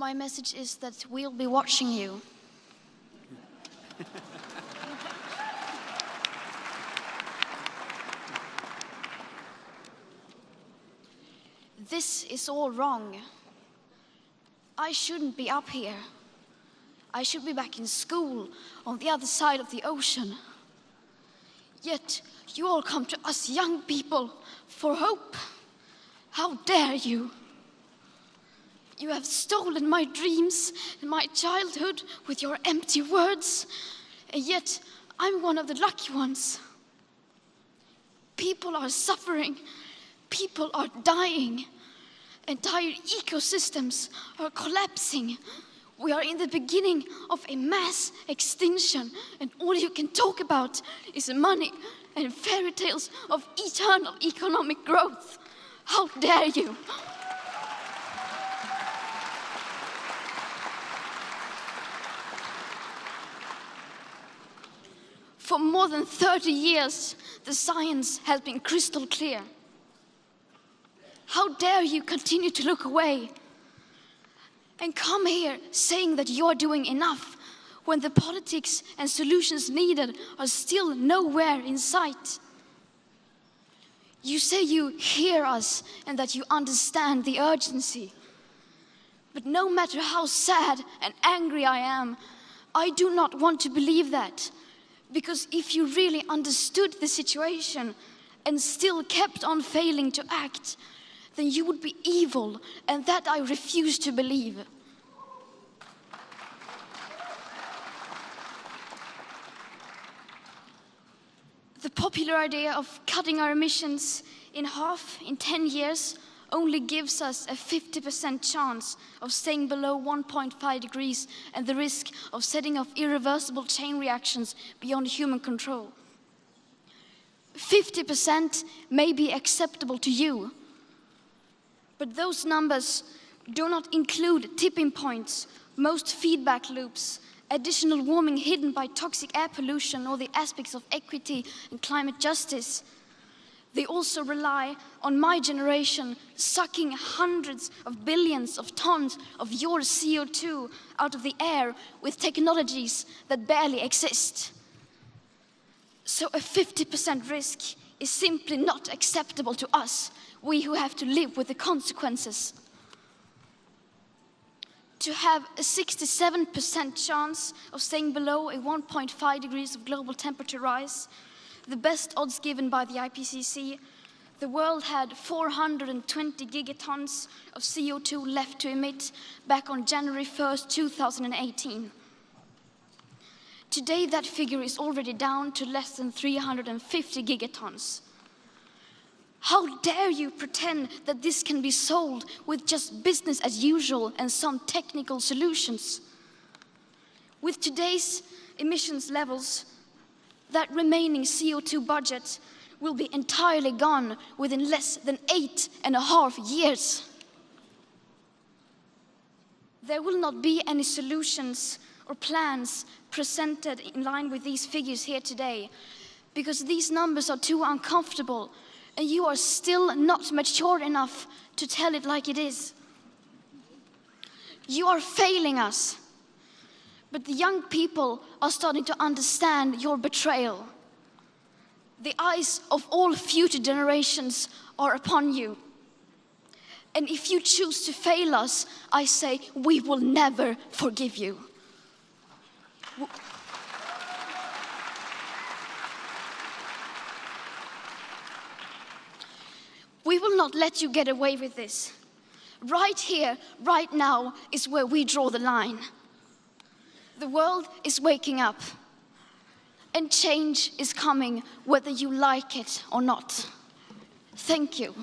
My message is that we'll be watching you. This is all wrong. I shouldn't be up here. I should be back in school on the other side of the ocean. Yet you all come to us young people for hope. How dare you? You have stolen my dreams and my childhood with your empty words, and yet I'm one of the lucky ones. People are suffering, people are dying, entire ecosystems are collapsing. We are in the beginning of a mass extinction, and all you can talk about is money and fairy tales of eternal economic growth. How dare you? For more than 30 years, the science has been crystal clear. How dare you continue to look away and come here saying that you're doing enough when the politics and solutions needed are still nowhere in sight? You say you hear us and that you understand the urgency. But no matter how sad and angry I am, I do not want to believe that. Because if you really understood the situation and still kept on failing to act, then you would be evil, and that I refuse to believe. The popular idea of cutting our emissions in half in 10 years only gives us a 50% chance of staying below 1.5 degrees and the risk of setting off irreversible chain reactions beyond human control. 50% may be acceptable to you, but those numbers do not include tipping points, most feedback loops, additional warming hidden by toxic air pollution, or the aspects of equity and climate justice. They also rely on my generation sucking hundreds of billions of tons of your CO2 out of the air with technologies that barely exist. So a 50% risk is simply not acceptable to us, we who have to live with the consequences. To have a 67% chance of staying below a 1.5 degrees of global temperature rise, the best odds given by the IPCC, the world had 420 gigatons of CO2 left to emit back on January 1st, 2018. Today, that figure is already down to less than 350 gigatons. How dare you pretend that this can be solved with just business as usual and some technical solutions? With today's emissions levels, that remaining CO2 budget will be entirely gone within less than 8.5 years. There will not be any solutions or plans presented in line with these figures here today, because these numbers are too uncomfortable and you are still not mature enough to tell it like it is. You are failing us. But the young people are starting to understand your betrayal. The eyes of all future generations are upon you. And if you choose to fail us, I say we will never forgive you. We will not let you get away with this. Right here, right now, is where we draw the line. The world is waking up, and change is coming whether you like it or not. Thank you.